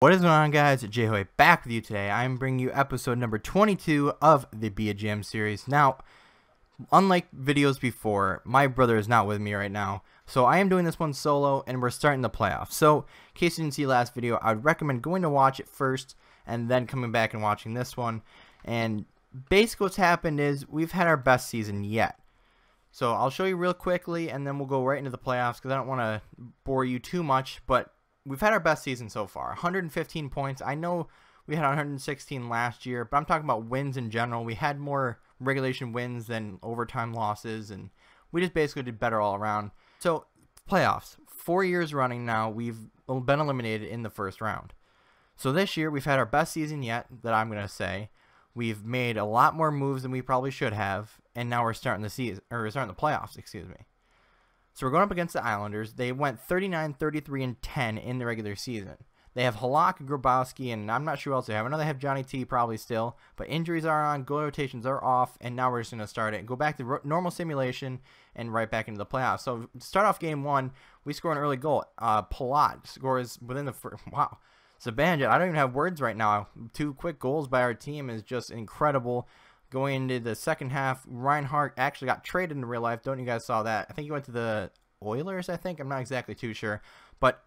What is going on, guys? J-Hoy back with you today. I'm bringing you episode number 22 of the Be a Jam series. Now, unlike videos before, my brother is not with me right now, so I am doing this one solo, and we're starting the playoffs. So, in case you didn't see last video, I would recommend going to watch it first, and then coming back and watching this one. And basically what's happened is, we've had our best season yet. So, I'll show you real quickly, and then we'll go right into the playoffs, because I don't want to bore you too much, but we've had our best season so far. 115 points. I know we had 116 last year, but I'm talking about wins in general. We had more regulation wins than overtime losses, and we just basically did better all around. So, playoffs. 4 years running now, we've been eliminated in the first round. So this year, we've had our best season yet, that I'm going to say. We've made a lot more moves than we probably should have, and now we're starting the season, or we're starting the playoffs, excuse me. So we're going up against the Islanders. They went 39, 33, and 10 in the regular season. They have Halak, Grabowski, and I'm not sure who else they have. I know they have Johnny T probably still, but injuries are on, goal rotations are off, and now we're just going to start it. Go back to normal simulation and right back into the playoffs. So to start off game one, we score an early goal. Palat scores within the first. Wow. Zibanejad, I don't even have words right now. 2 quick goals by our team is just incredible. Going into the second half, Reinhardt actually got traded in real life. Don't you guys saw that? I think he went to the Oilers, I think. I'm not exactly too sure. But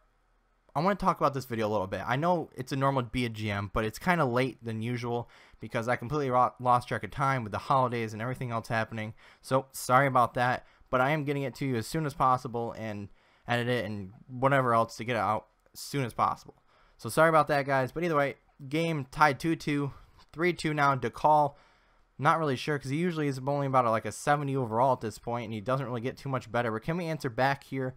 I want to talk about this video a little bit. I know it's a normal Be a GM, but it's kind of late than usual because I completely lost track of time with the holidays and everything else happening. So, sorry about that. But I am getting it to you as soon as possible and edit it and whatever else to get it out as soon as possible. So, sorry about that, guys. But either way, game tied 2-2. 3-2 now to call. Not really sure because he usually is only about like a 70 overall at this point, and he doesn't really get too much better. But can we answer back here?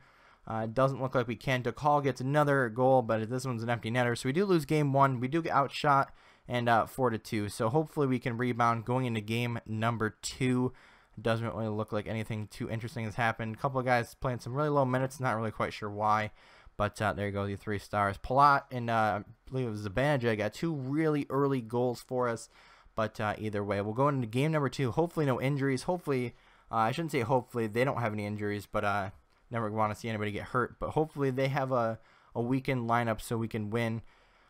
It doesn't look like we can. DeCall gets another goal, but this one's an empty netter. So we do lose game one. We do get outshot and 4-2. So hopefully we can rebound going into game number 2. Doesn't really look like anything too interesting has happened. A couple of guys playing some really low minutes. Not really quite sure why. But there you go, the 3 stars. Palat and I believe it was Zibanejad got 2 really early goals for us. But either way, we'll go into game number 2. Hopefully no injuries. Hopefully, I shouldn't say hopefully, they don't have any injuries, but never want to see anybody get hurt. But hopefully they have a weekend lineup so we can win.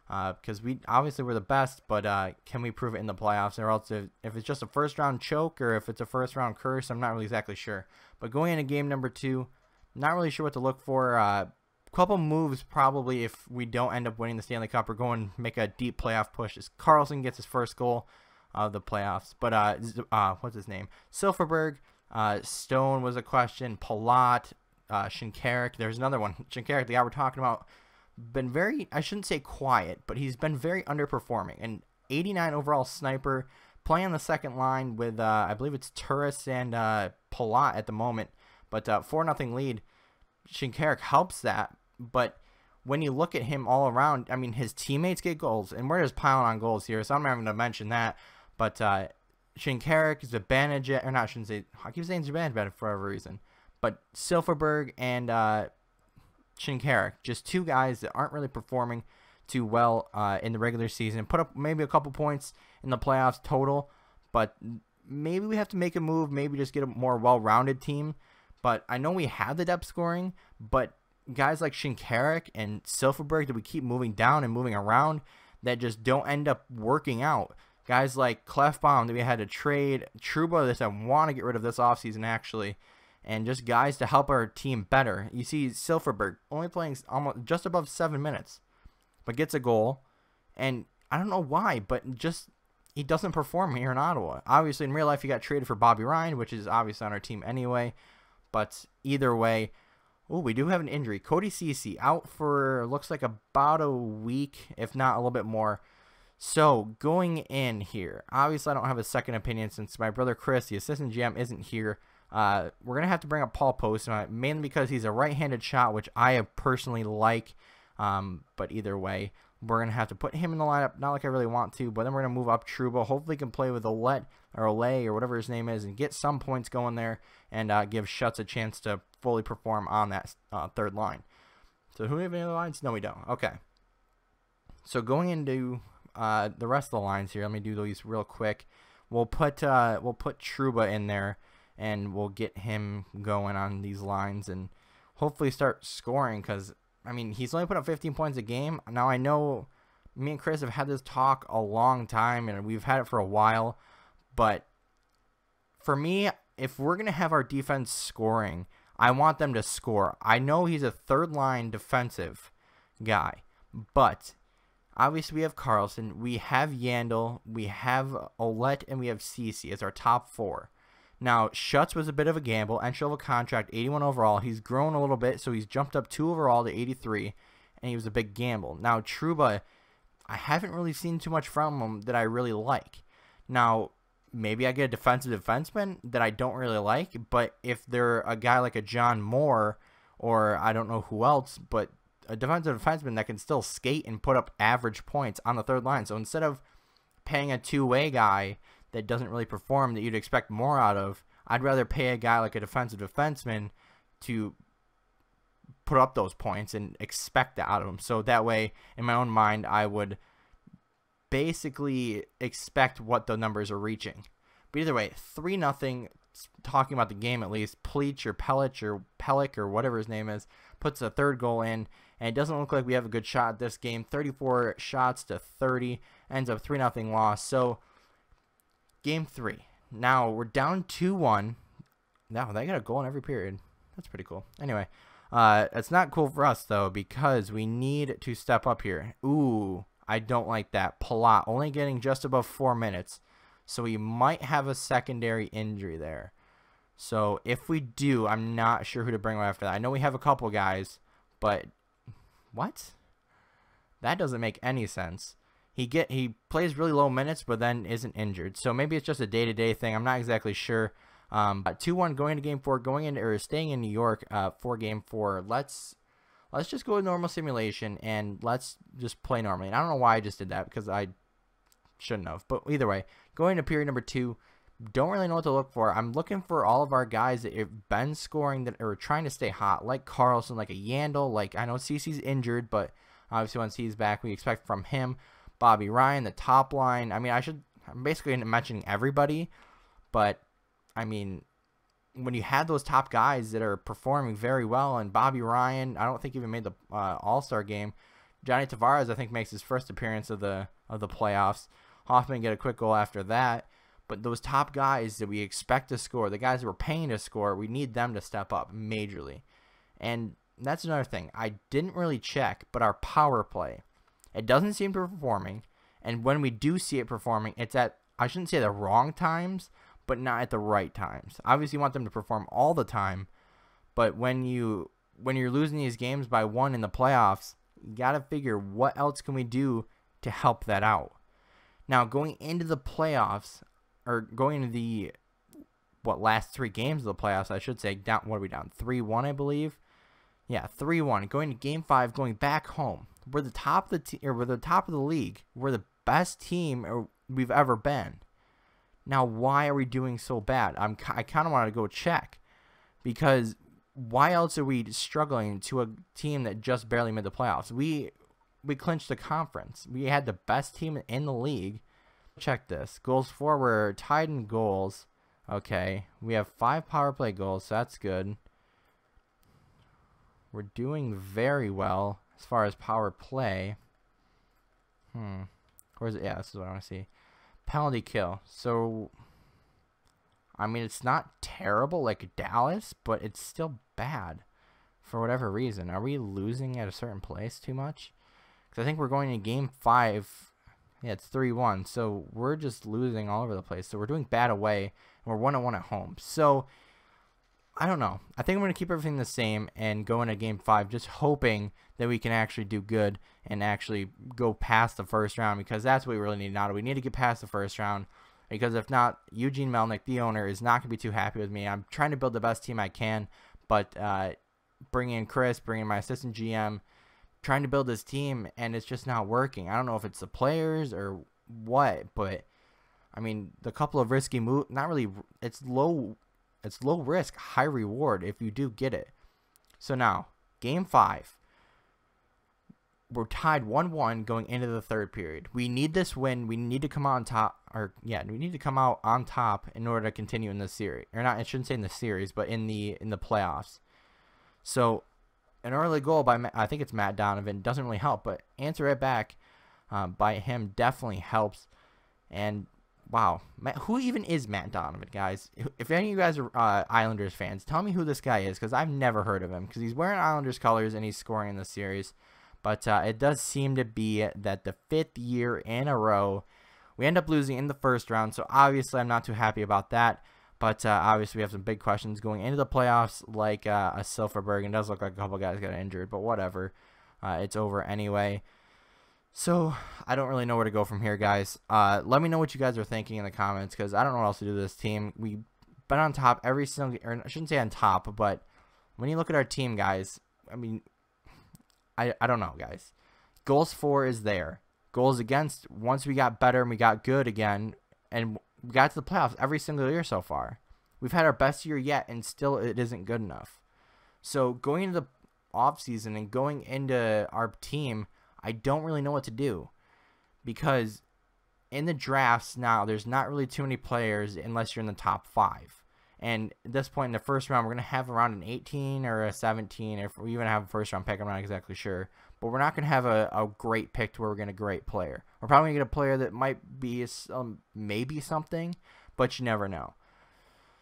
Because obviously we're the best, but can we prove it in the playoffs? Or else if it's just a first round choke or if it's a first round curse, I'm not really exactly sure. But going into game number 2, not really sure what to look for. Couple moves probably if we don't end up winning the Stanley Cup or go and make a deep playoff push. As Carlson gets his first goal of the playoffs. But what's his name? Silfverberg, Stone was a question. Palat, Shinkarik. There's another one. Shinkarik, the guy we're talking about, been very, I shouldn't say quiet, but he's been very underperforming. And 89 overall sniper, playing on the second line with I believe it's Turris and Palat at the moment. But 4-0 lead. Shinkarik helps that, but when you look at him all around, I mean, his teammates get goals, and we're just piling on goals here, so I'm not even going to mention that. But Shinkarik, Zibanejad, or not, I shouldn't say, I keep saying Zibanejad for whatever reason. But Silfverberg and Shinkarik, just 2 guys that aren't really performing too well in the regular season. Put up maybe a couple points in the playoffs total, but maybe we have to make a move, maybe just get a more well-rounded team. But I know we have the depth scoring, but guys like Shinkarik and Silfverberg that we keep moving down and moving around that just don't end up working out. Guys like Clefbaum that we had to trade, Trouba that I want to get rid of this offseason actually, and just guys to help our team better. You see Silfverberg only playing almost just above 7 minutes, but gets a goal, and I don't know why, but just he doesn't perform here in Ottawa. Obviously in real life he got traded for Bobby Ryan, which is obviously on our team anyway, but either way, oh, we do have an injury. Cody Ceci out for looks like about a week, if not a little bit more. So going in here, obviously I don't have a second opinion since my brother Chris, the assistant GM, isn't here. We're going to have to bring up Paul Post, mainly because he's a right-handed shot, which I personally like. But either way, we're going to have to put him in the lineup. Not like I really want to, but then we're going to move up Trouba. Hopefully he can play with Olette or Olay or whatever his name is and get some points going there and give Schutz a chance to fully perform on that third line. So who do we have any other lines? No, we don't. Okay. So going into the rest of the lines here, let me do these real quick. We'll put Trouba in there, and we'll get him going on these lines and hopefully start scoring because, I mean, he's only put up 15 points a game. Now, I know me and Chris have had this talk a long time, and we've had it for a while. But for me, if we're going to have our defense scoring, I want them to score. I know he's a third-line defensive guy, but obviously we have Carlson, we have Yandel, we have Ouellette, and we have Ceci as our top 4. Now, Schutz was a bit of a gamble. Entry level contract, 81 overall. He's grown a little bit, so he's jumped up 2 overall to 83, and he was a big gamble. Now, Trouba, I haven't really seen too much from him that I really like. Now, maybe I get a defensive defenseman that I don't really like, but if they're a guy like a John Moore, or I don't know who else, but a defensive defenseman that can still skate and put up average points on the third line. So instead of paying a two-way guy that doesn't really perform that you'd expect more out of, I'd rather pay a guy like a defensive defenseman to put up those points and expect that out of him. So that way, in my own mind, I would basically expect what the numbers are reaching. But either way, 3-0, talking about the game at least, Pleach or Pellick or whatever his name is, puts a third goal in, and it doesn't look like we have a good shot at this game. 34 shots to 30, ends up 3-0 loss. So Game 3. Now, we're down 2-1. Now, they got a goal in every period. That's pretty cool. Anyway, it's not cool for us, though, because we need to step up here. Ooh, I don't like that. Palat only getting just above 4 minutes. So we might have a secondary injury there. So if we do, I'm not sure who to bring after that. I know we have a couple guys, but what? That doesn't make any sense. He plays really low minutes, but then isn't injured. So maybe it's just a day-to-day thing. I'm not exactly sure. But 2-1 going into Game 4, staying in New York for Game 4. Let's just go with normal simulation and let's just play normally. And I don't know why I just did that because I shouldn't have. But either way, going to period number 2. Don't really know what to look for. I'm looking for all of our guys that have been scoring that are trying to stay hot, like Carlson, like a Yandel. Like I know Cece's injured, but obviously once he's back, we expect from him. Bobby Ryan, the top line. I mean, I'm basically mentioning everybody, but I mean, when you have those top guys that are performing very well, and Bobby Ryan, I don't think even made the All-Star game. Johnny Tavares, I think, makes his first appearance of the playoffs. Hoffman get a quick goal after that. But those top guys that we expect to score, the guys that we're paying to score, we need them to step up majorly. And that's another thing. I didn't really check, but our power play, it doesn't seem to be performing. And when we do see it performing, it's at, I shouldn't say the wrong times, but not at the right times. Obviously, you want them to perform all the time. But when you're losing these games by 1 in the playoffs, you got to figure what else can we do to help that out. Now, going into the playoffs, or going into the last 3 games of the playoffs, I should say, down, what are we down? 3-1, I believe. Yeah, 3-1. Going to Game 5, going back home. We're the top of we're the top of the league. We're the best team we've ever been. Now, why are we doing so bad? I kind of want to go check, because why else are we struggling to a team that just barely made the playoffs? We clinched the conference. We had the best team in the league. Check this. Goals for, we're tied in goals. Okay. We have 5 power play goals, so that's good. We're doing very well as far as power play. Where's it? Yeah, this is what I want to see. Penalty kill. So, I mean, it's not terrible like Dallas, but it's still bad for whatever reason. Are we losing at a certain place too much? Because I think we're going to Game 5. Yeah, it's 3-1. So we're just losing all over the place. So we're doing bad away, and we're 1-1 at home. So I don't know. I think I'm going to keep everything the same and go into Game 5, just hoping that we can actually do good and actually go past the first round, because that's what we really need now. We need to get past the first round, because if not, Eugene Melnick, the owner, is not going to be too happy with me. I'm trying to build the best team I can, but bringing in Chris, bringing in my assistant GM, trying to build this team, and it's just not working. I don't know if it's the players or what, but I mean, the couple of risky moves, not really, it's low risk, high reward if you do get it. So now, Game 5. We're tied 1-1 going into the third period. We need this win. We need to come out on top, we need to come out on top in order to continue in this series. Or not, I shouldn't say in the series, but in the playoffs. So, an early goal by, I think it's Matt Donovan, doesn't really help, but answer it back. by him definitely helps. And wow, who even is Matt Donovan, guys? If any of you guys are Islanders fans, tell me who this guy is, because I've never heard of him, because he's wearing Islanders colors and he's scoring in the series. But it does seem to be that the 5th year in a row, we end up losing in the first round. So obviously I'm not too happy about that. But obviously we have some big questions going into the playoffs, like a Silfverberg. It does look like a couple guys got injured, but whatever. It's over anyway. So I don't really know where to go from here, guys. Let me know what you guys are thinking in the comments, because I don't know what else to do with this team. We've been on top every single, or I shouldn't say on top, but when you look at our team, guys, I mean, I don't know, guys. Goals for is there. Goals against, once we got better and we got good again, and we got to the playoffs every single year so far. We've had our best year yet, and still it isn't good enough. So going into the offseason and going into our team, I don't really know what to do, because in the drafts now, there's not really too many players unless you're in the top 5. And at this point in the first round, we're going to have around an 18 or a 17. If we even have a first round pick, I'm not exactly sure. But we're not going to have a great pick to where we're going to get a great player. We're probably going to get a player that might be maybe something, but you never know.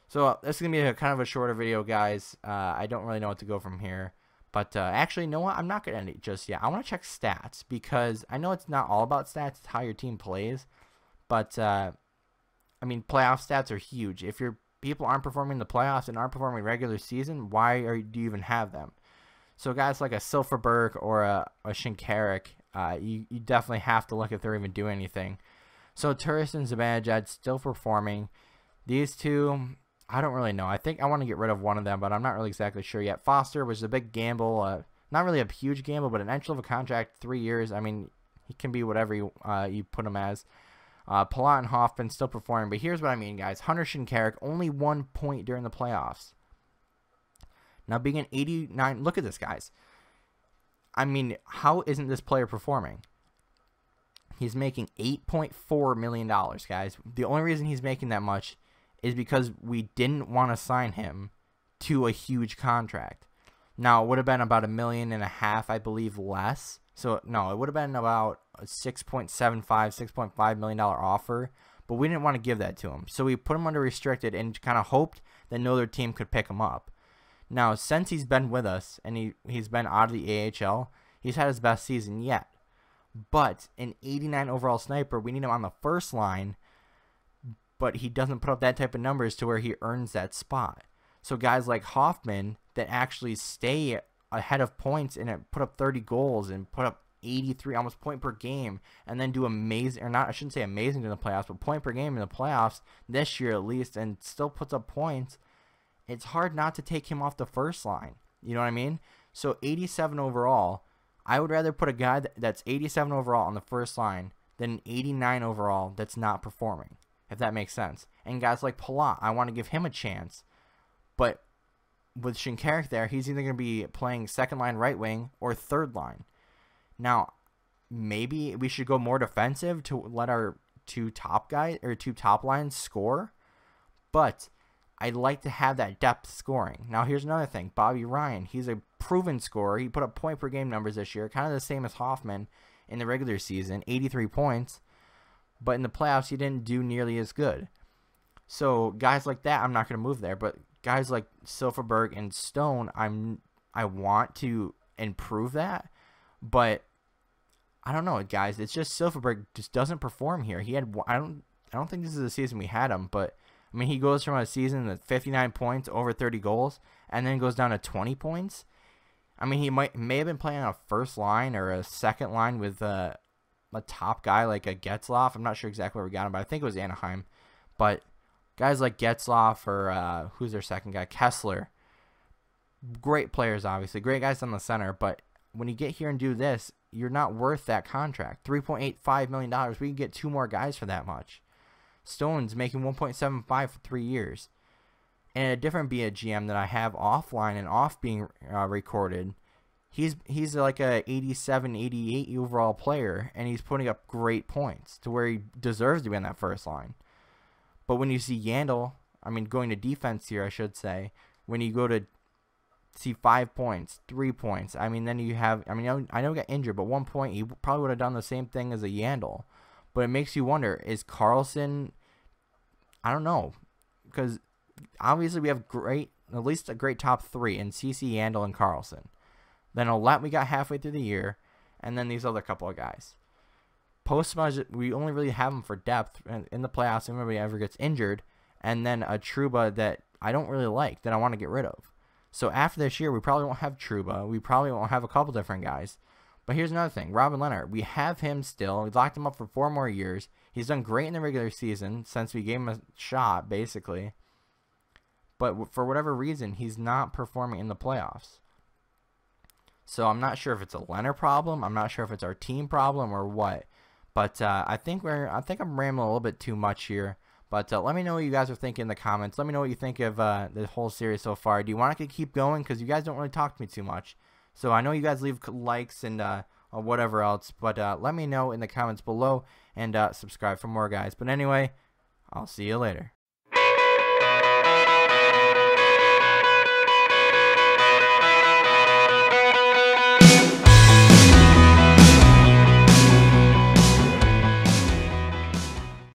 So this is going to be kind of a shorter video, guys. I don't really know what to go from here. But actually, you know what? I'm not going to end it just yet. I want to check stats, because I know it's not all about stats. It's how your team plays. But, I mean, playoff stats are huge. If your people aren't performing in the playoffs and aren't performing regular season, why do you even have them? So guys like a Silfverberg or a Shinkarik, you definitely have to look if they're even doing anything. So Turris and Zibanejad still performing. These two, I don't really know. I think I want to get rid of one of them, but I'm not really exactly sure yet. Foster was a big gamble. Not really a huge gamble, but an entry-level contract, 3 years. I mean, he can be whatever you put him as. Palat and Hoffman still performing. But here's what I mean, guys. Hunter Shinkarik, only 1 point during the playoffs. Now being an 89, look at this, guys. I mean, how isn't this player performing? He's making $8.4 million, guys. The only reason he's making that much is because we didn't want to sign him to a huge contract. Now, it would have been about $1.5 million, I believe, less. So, no, it would have been about a $6.75, $6.5 million offer, but we didn't want to give that to him. So we put him under restricted and kind of hoped that no other team could pick him up. Now, since he's been with us and he's been out of the AHL, he's had his best season yet. But an 89 overall sniper, we need him on the first line, but he doesn't put up that type of numbers to where he earns that spot. So guys like Hoffman that actually stay ahead of points and put up 30 goals and put up 83 almost point per game, and then do amazing, or not, I shouldn't say amazing in the playoffs, but point per game in the playoffs this year at least, and still puts up points. It's hard not to take him off the first line. You know what I mean? So 87 overall, I would rather put a guy that's 87 overall on the first line than an 89 overall that's not performing, if that makes sense. And guys like Palat, I want to give him a chance, but with Shinkarik there, he's either going to be playing second line right wing or third line. Now, maybe we should go more defensive to let our two top lines score, but I'd like to have that depth scoring. Now, here's another thing. Bobby Ryan, he's a proven scorer. He put up point per game numbers this year, kind of the same as Hoffman in the regular season, 83 points. But in the playoffs, he didn't do nearly as good. So guys like that, I'm not going to move there. But guys like Silfverberg and Stone, I want to improve that. But I don't know, guys. It's just Silfverberg just doesn't perform here. He had I don't think this is the season we had him, but I mean, he goes from a season with 59 points, over 30 goals, and then goes down to 20 points. I mean, he may have been playing on a first line or a second line with a top guy like a Getzlaf. I'm not sure exactly where we got him, but I think it was Anaheim. But guys like Getzlaf or who's their second guy? Kessler. Great players, obviously. Great guys on the center. But when you get here and do this, you're not worth that contract. $3.85 million. We can get 2 more guys for that much. Stone's making 1.75 for 3 years. And a different GM that I have offline and off being recorded, he's like a 87, 88 overall player, and he's putting up great points to where he deserves to be on that first line. But when you see Yandel, I mean, going to defense here, I should say, when you go to see 5 points, 3 points. I mean, then you have, I mean, I know he got injured, but 1 point, he probably would have done the same thing as a Yandel. But it makes you wonder, is Carlson, I don't know, because obviously we have at least a great top 3 in CC, Yandel, and Carlson. Then Ouellette we got halfway through the year, and then these other couple of guys. Postma, we only really have him for depth in the playoffs if nobody ever gets injured, and then a Trouba that I don't really like, that I want to get rid of. So after this year, we probably won't have Trouba. We probably won't have a couple different guys. But here's another thing. Robin Lehner, we have him still. We locked him up for 4 more years. He's done great in the regular season since we gave him a shot, basically. But for whatever reason, he's not performing in the playoffs. So I'm not sure if it's a Lehner problem. I'm not sure if it's our team problem or what. But I think I'm rambling a little bit too much here. But let me know what you guys are thinking in the comments. Let me know what you think of the whole series so far. Do you want to keep going? Because you guys don't really talk to me too much. So I know you guys leave likes and whatever else. But let me know in the comments below. And subscribe for more, guys. But anyway, I'll see you later.